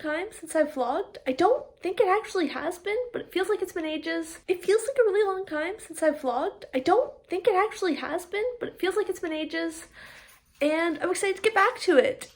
time since I've vlogged. I don't think it actually has been, but it feels like it's been ages. It feels like a really long time since I've vlogged. I don't think it actually has been, but it feels like it's been ages. And I'm excited to get back to it.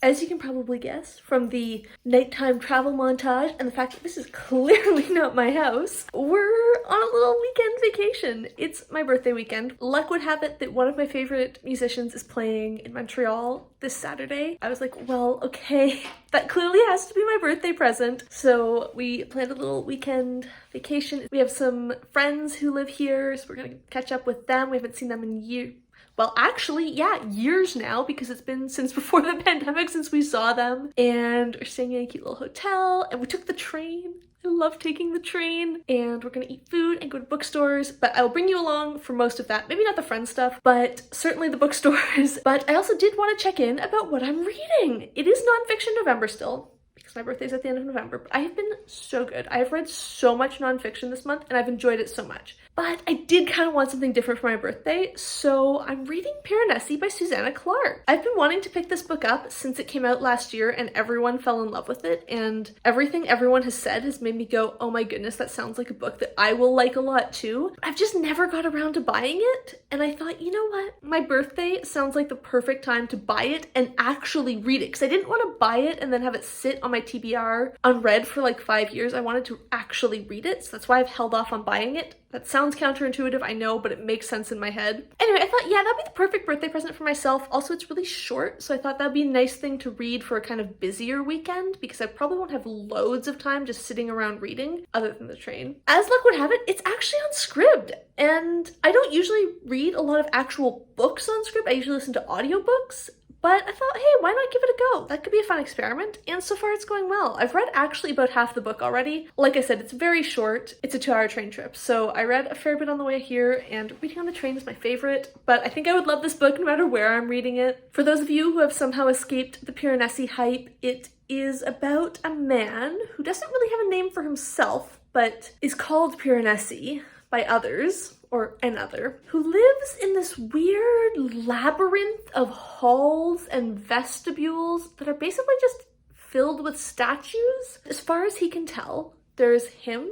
As you can probably guess from the nighttime travel montage and the fact that this is clearly not my house, we're on a little weekend vacation. It's my birthday weekend. Luck would have it that one of my favorite musicians is playing in Montreal this Saturday. I was like, well, okay, that clearly has to be my birthday present. So we planned a little weekend vacation. We have some friends who live here, so we're gonna catch up with them. We haven't seen them in years. Well, actually, yeah, years now, because it's been since before the pandemic since we saw them. And we're staying in a cute little hotel, and we took the train. I love taking the train. And we're gonna eat food and go to bookstores, but I will bring you along for most of that. Maybe not the friend stuff, but certainly the bookstores. But I also did want to check in about what I'm reading. It is nonfiction November still, because my birthday's at the end of November, but I have been so good. I have read so much nonfiction this month, and I've enjoyed it so much. But I did kind of want something different for my birthday, so I'm reading Piranesi by Susanna Clarke. I've been wanting to pick this book up since it came out last year and everyone fell in love with it, and everything everyone has said has made me go, oh my goodness, that sounds like a book that I will like a lot too. I've just never got around to buying it, and I thought, you know what? My birthday sounds like the perfect time to buy it and actually read it, because I didn't want to buy it and then have it sit on my TBR unread for like 5 years. I wanted to actually read it, so that's why I've held off on buying it. That sounds counterintuitive, I know, but it makes sense in my head. Anyway, I thought, yeah, that'd be the perfect birthday present for myself. Also, it's really short, so I thought that'd be a nice thing to read for a kind of busier weekend, because I probably won't have loads of time just sitting around reading, other than the train. As luck would have it, it's actually on Scribd, and I don't usually read a lot of actual books on Scribd. I usually listen to audiobooks. But I thought, hey, why not give it a go? That could be a fun experiment, and so far it's going well. I've read actually about half the book already. Like I said, it's very short. It's a 2-hour train trip, so I read a fair bit on the way here, and reading on the train is my favorite, but I think I would love this book no matter where I'm reading it. For those of you who have somehow escaped the Piranesi hype, it is about a man who doesn't really have a name for himself, but is called Piranesi by others, or another, who lives in this weird labyrinth of halls and vestibules that are basically just filled with statues. As far as he can tell, there's him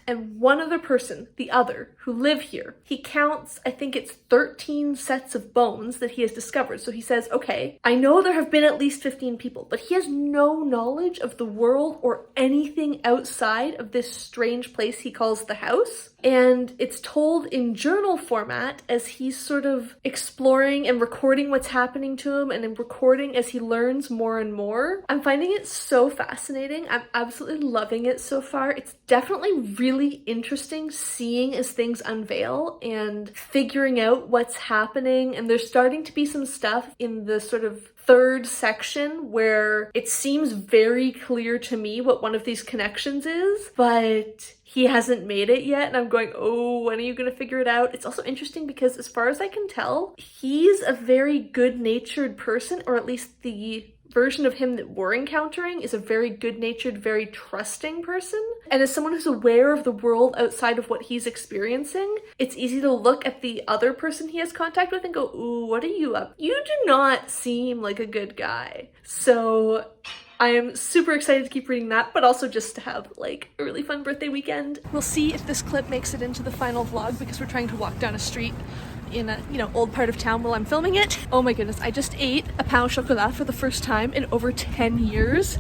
and one other person, the other, who live here. He counts, I think it's 13 sets of bones that he has discovered. So he says, okay, I know there have been at least 15 people, but he has no knowledge of the world or anything outside of this strange place he calls the house. And it's told in journal format as he's sort of exploring and recording what's happening to him and then recording as he learns more and more. I'm finding it so fascinating. I'm absolutely loving it so far. It's definitely really interesting seeing as things unveil and figuring out what's happening. And there's starting to be some stuff in the sort of third section where it seems very clear to me what one of these connections is, but he hasn't made it yet, and I'm going, oh, when are you gonna figure it out? It's also interesting because as far as I can tell, he's a very good-natured person, or at least the version of him that we're encountering is a very good-natured, very trusting person. And as someone who's aware of the world outside of what he's experiencing, it's easy to look at the other person he has contact with and go, ooh, what are you up? You do not seem like a good guy. So I am super excited to keep reading that, but also just to have like a really fun birthday weekend. We'll see if this clip makes it into the final vlog because we're trying to walk down a street in a, old part of town while I'm filming it. Oh my goodness, I just ate a pain au chocolat for the first time in over 10 years.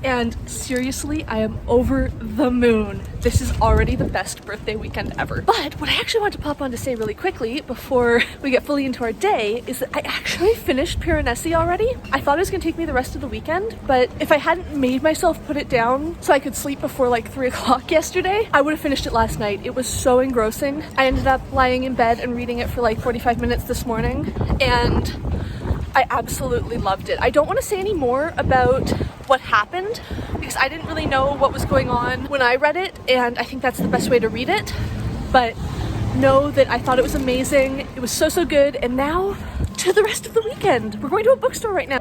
and seriously, I am over the moon. This is already the best birthday weekend ever. But what I actually want to pop on to say really quickly before we get fully into our day is that I actually finished Piranesi already. I thought it was gonna take me the rest of the weekend, but if I hadn't made myself put it down so I could sleep before like 3 o'clock yesterday, I would have finished it last night. It was so engrossing. I ended up lying in bed and reading it for like 45 minutes this morning, and I absolutely loved it. I don't want to say any more about what happened because I didn't really know what was going on when I read it, and I think that's the best way to read it. But know that I thought it was amazing. It was so good. And now to the rest of the weekend. We're going to a bookstore right now.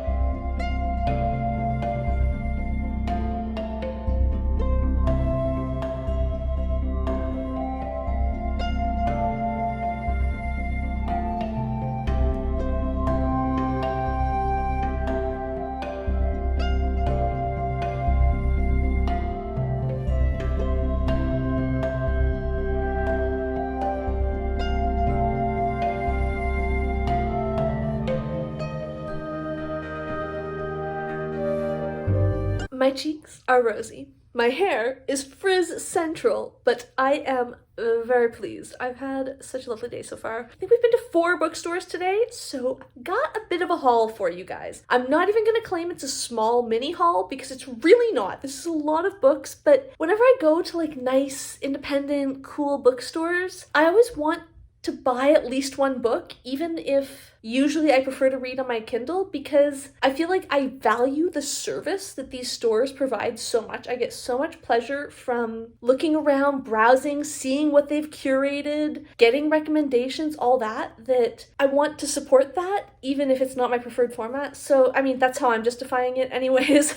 My cheeks are rosy. My hair is frizz central, but I am very pleased. I've had such a lovely day so far. I think we've been to 4 bookstores today, so got a bit of a haul for you guys. I'm not even gonna claim it's a small mini haul because it's really not. This is a lot of books, but whenever I go to like nice, independent, cool bookstores, I always want to buy at least one book, even if usually I prefer to read on my Kindle, because I feel like I value the service that these stores provide so much. I get so much pleasure from looking around, browsing, seeing what they've curated, getting recommendations, all that, that I want to support that, even if it's not my preferred format. So, I mean, that's how I'm justifying it anyways.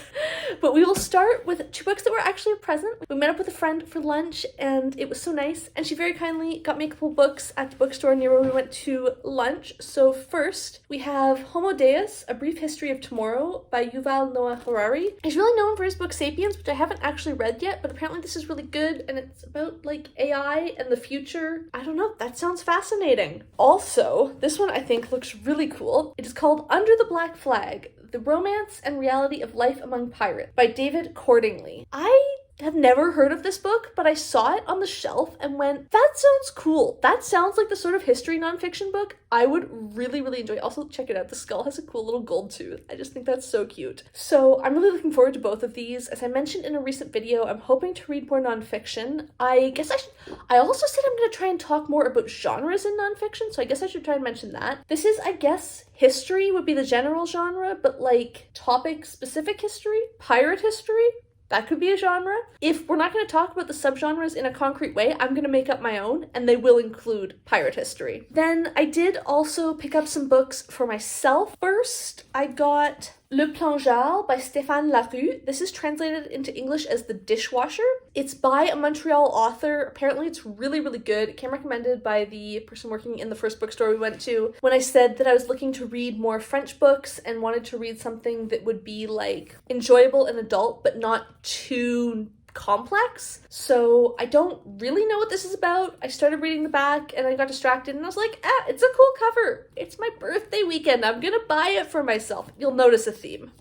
But we will start with 2 books that were actually a present. We met up with a friend for lunch, and it was so nice, and she very kindly got me a couple books at the bookstore near where we went to lunch. So first, we have Homo Deus, A Brief History of Tomorrow by Yuval Noah Harari. He's really known for his book Sapiens, which I haven't actually read yet, but apparently this is really good, and it's about like AI and the future. I don't know, that sounds fascinating. Also, this one I think looks really cool. It is called Under the Black Flag, The Romance and Reality of Life Among Pirates by David Cordingly. I have never heard of this book, but I saw it on the shelf and went, that sounds cool. That sounds like the sort of history nonfiction book I would really enjoy. Also, check it out. The skull has a cool little gold tooth. I just think that's so cute. So I'm really looking forward to both of these. As I mentioned in a recent video, I'm hoping to read more nonfiction. I also said I'm going to try and talk more about genres in nonfiction, so I guess I should try and mention that. This is, I guess, history would be the general genre, but like topic-specific history, pirate history, that could be a genre. If we're not going to talk about the subgenres in a concrete way, I'm going to make up my own, and they will include pirate history. Then I did also pick up some books for myself. First, I got Le Plongeur by Stéphane Larue. This is translated into English as The Dishwasher. It's by a Montreal author. Apparently it's really good. It came recommended by the person working in the first bookstore we went to when I said that I was looking to read more French books and wanted to read something that would be like enjoyable and adult but not too complex. So I don't really know what this is about. I started reading the back and I got distracted and I was like, it's a cool cover. It's my birthday weekend. I'm gonna buy it for myself. You'll notice a theme.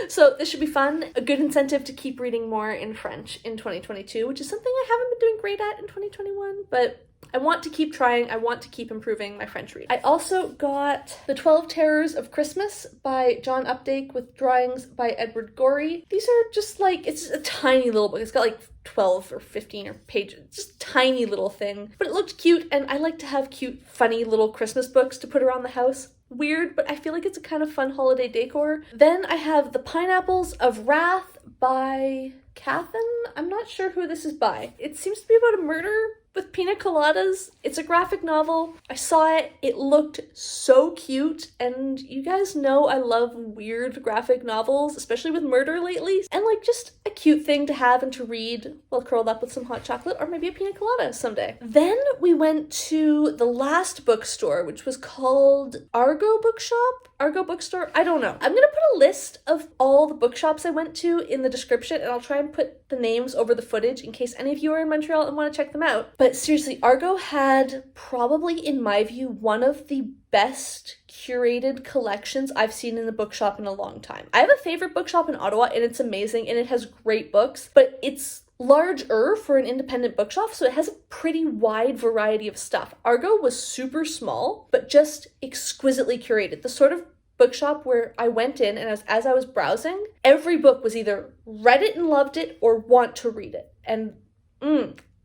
So this should be fun. A good incentive to keep reading more in French in 2022, which is something I haven't been doing great at in 2021, but I want to keep trying. I want to keep improving my French reading. I also got The 12 Terrors of Christmas by John Updike with drawings by Edward Gorey. These are just like, it's a tiny little book. It's got like 12 or 15 or pages, just a tiny little thing. But it looked cute, and I like to have cute, funny little Christmas books to put around the house. Weird, but I feel like it's a kind of fun holiday decor. Then I have The Pineapples of Wrath by Cathon. I'm not sure who this is by. It seems to be about a murder with pina coladas. It's a graphic novel. I saw it. It looked so cute, and you guys know I love weird graphic novels, especially with murder lately, and like just a cute thing to have and to read while curled up with some hot chocolate or maybe a pina colada someday. Then we went to the last bookstore, which was called Argo Bookshop? Argo Bookstore? I don't know. I'm gonna put a list of all the bookshops I went to in the description, and I'll try and put the names over the footage in case any of you are in Montreal and want to check them out. But But seriously, Argo had probably, in my view, one of the best curated collections I've seen in a bookshop in a long time. I have a favorite bookshop in Ottawa, and it's amazing, and it has great books, but it's larger for an independent bookshop, so it has a pretty wide variety of stuff. Argo was super small, but just exquisitely curated. The sort of bookshop where I went in, and as I was browsing, every book was either read it and loved it or want to read it. And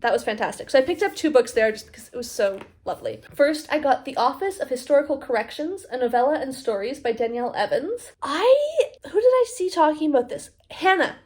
that was fantastic. So I picked up 2 books there just because it was so lovely. First, I got The Office of Historical Corrections, a novella and stories by Danielle Evans. Who did I see talking about this? Hannah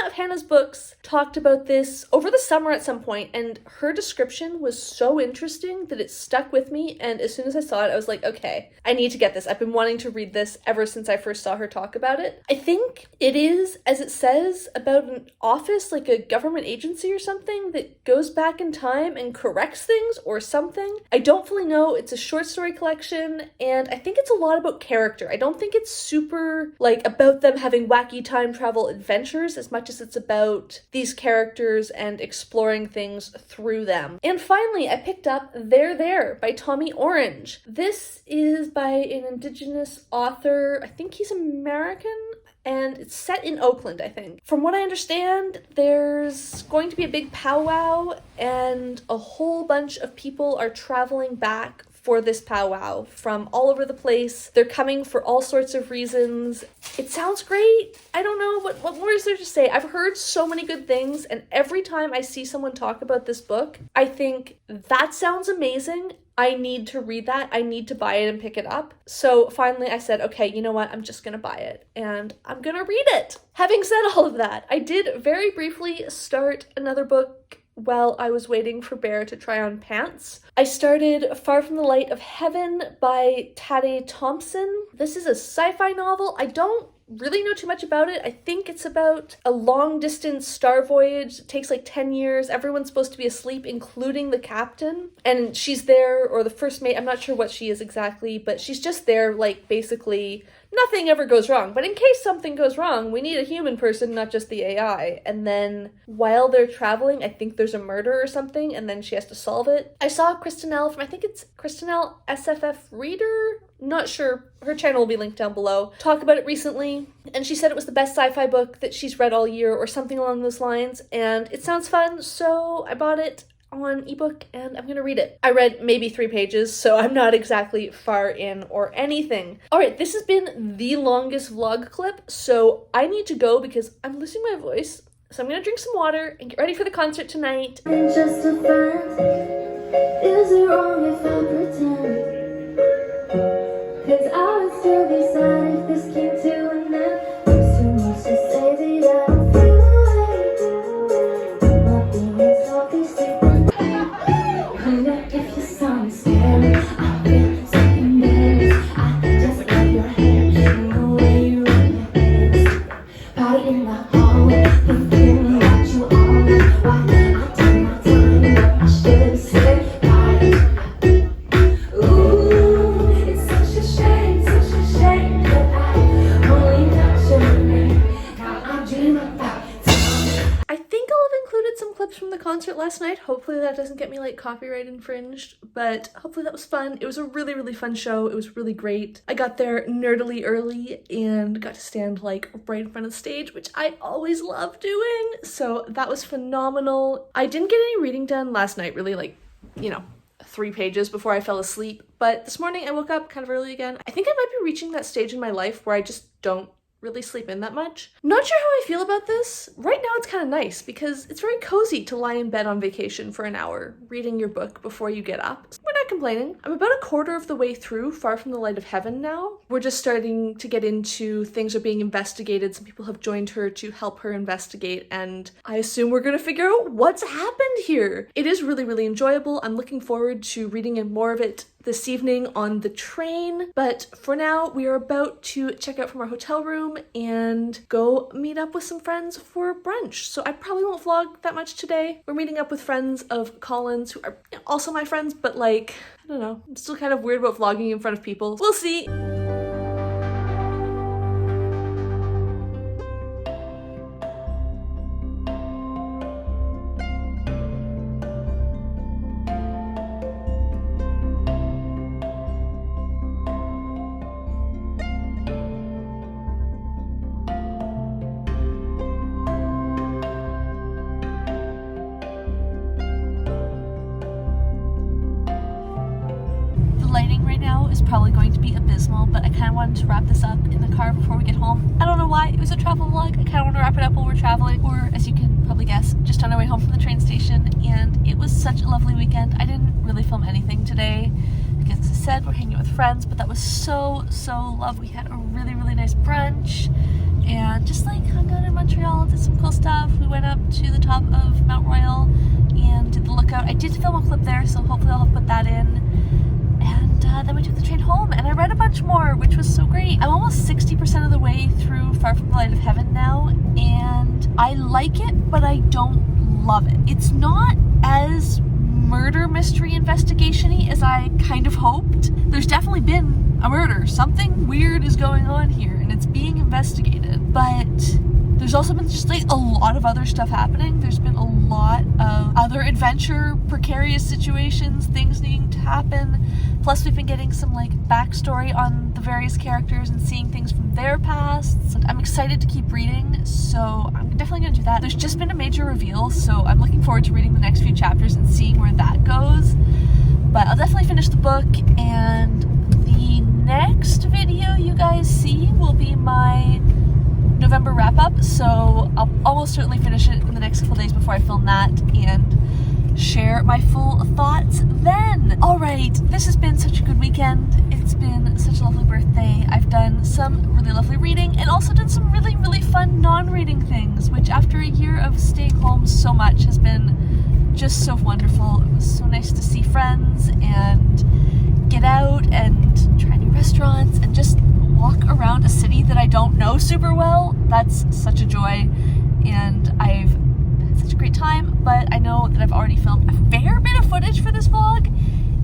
of Hannah's Books talked about this over the summer at some point, and her description was so interesting that it stuck with me, and as soon as I saw it, I was like, okay, I need to get this. I've been wanting to read this ever since I first saw her talk about it. I think it is, as it says, about an office, like a government agency or something, that goes back in time and corrects things or something. I don't fully know. It's a short story collection, and I think it's a lot about character. I don't think it's super, like, about them having wacky time travel adventures as much as it's about these characters and exploring things through them. And finally, I picked up There There by Tommy Orange. This is by an Indigenous author. I think he's American, and it's set in Oakland, I think. From what I understand, there's going to be a big powwow, and a whole bunch of people are traveling back for this powwow from all over the place. They're coming for all sorts of reasons. It sounds great. I don't know, what more is there to say? I've heard so many good things, and every time I see someone talk about this book, I think, that sounds amazing. I need to read that. I need to buy it and pick it up. So finally I said, okay, you know what? I'm just gonna buy it, and I'm gonna read it. Having said all of that, I did very briefly start another book while I was waiting for Bear to try on pants. I started Far From the Light of Heaven by Tade Thompson. This is a sci-fi novel. I don't really know too much about it. I think it's about a long-distance star voyage. It takes like 10 years. Everyone's supposed to be asleep, including the captain. And she's there, or the first mate, I'm not sure what she is exactly, but she's just there, like, basically nothing ever goes wrong. But in case something goes wrong, we need a human person, not just the AI. And then while they're traveling, I think there's a murder or something, and then she has to solve it. I saw Kristinelle from, I think it's Kristinelle SFF Reader? Not sure. Her channel will be linked down below. Talk about it recently, and she said it was the best sci-fi book that she's read all year, or something along those lines, and it sounds fun, so I bought it on ebook and I'm gonna read it. I read maybe 3 pages, so I'm not exactly far in or anything. Alright, this has been the longest vlog clip, so I need to go because I'm losing my voice. So I'm gonna drink some water and get ready for the concert tonight. I'm just a friend. Is it wrong if I pretend? 'Cause I would still be sad if this came to an end. There's too much to say that I don't feel away. My feelings don't be sleeping. Wonder if you saw me scared. I've been so embarrassed. I just love your hair and the way you run your hands. Party in the hallway, thinking about you all night. Why I took my time, but I should have said bye. Ooh, it's such a shame that I only got your name. Now I dream about time. I think I'll have included some clips from the concert last night. Hopefully that doesn't get me like copyright infringed, but hopefully that was fun. It was a really, really fun show. It was really great. I got there nerdily early and got to stand like right in front of the stage, which I always love doing. So that was phenomenal. I didn't get any reading done last night, really, like, you know, 3 pages before I fell asleep. But this morning I woke up kind of early again. I think I might be reaching that stage in my life where I just don't really sleep in that much. Not sure how I feel about this. Right now it's kind of nice because it's very cozy to lie in bed on vacation for an hour, reading your book before you get up. We're not complaining. I'm about a quarter of the way through Far From the Light of Heaven now. We're just starting to get into things are being investigated. Some people have joined her to help her investigate, and I assume we're gonna figure out what's happened here. It is really, really enjoyable. I'm looking forward to reading more of it this evening on the train, but for now we are about to check out from our hotel room and go meet up with some friends for brunch. So I probably won't vlog that much today. We're meeting up with friends of Colin's who are also my friends, but like, I don't know, I'm still kind of weird about vlogging in front of people. We'll see. is probably going to be abysmal, but I kind of wanted to wrap this up in the car before we get home. I don't know why, it was a travel vlog. I kind of want to wrap it up while we're traveling, or as you can probably guess, just on our way home from the train station. And it was such a lovely weekend. I didn't really film anything today because, as I said, we're hanging out with friends, but that was so lovely. We had a really nice brunch and just like hung out in Montreal, did some cool stuff. We went up to the top of Mount Royal and did the lookout. I did film a clip there, so hopefully I'll put that in. And then we took the train home, and I read a bunch more, which was so great. I'm almost 60% of the way through Far From the Light of Heaven now, and I like it, but I don't love it. It's not as murder mystery investigation-y as I kind of hoped. There's definitely been a murder. Something weird is going on here, and it's being investigated, but there's also been just like a lot of other stuff happening. There's been a lot of other adventure, precarious situations, things needing to happen. Plus we've been getting some like backstory on the various characters and seeing things from their pasts. And I'm excited to keep reading, so I'm definitely gonna do that. There's just been a major reveal, so I'm looking forward to reading the next few chapters and seeing where that goes. But I'll definitely finish the book, and the next video you guys see will be my November wrap-up, so I'll almost certainly finish it in the next couple days before I film that and share my full thoughts then. Alright, this has been such a good weekend. It's been such a lovely birthday. I've done some really lovely reading and also done some really fun non-reading things, which after a year of staying home so much has been just so wonderful. It was so nice to see friends and get out and try new restaurants and just walk around a city that I don't know super well. That's such a joy, and I've had such a great time, but I know that I've already filmed a fair bit of footage for this vlog,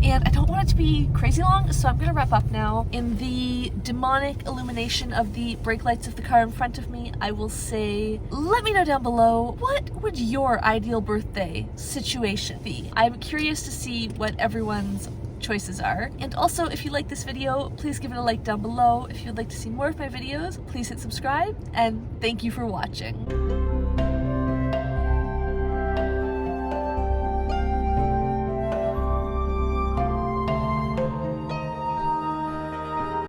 and I don't want it to be crazy long, so I'm gonna wrap up now. In the demonic illumination of the brake lights of the car in front of me, I will say, let me know down below, what would your ideal birthday situation be? I'm curious to see what everyone's choices are. And also, if you like this video, please give it a like down below. If you'd like to see more of my videos, please hit subscribe, and thank you for watching.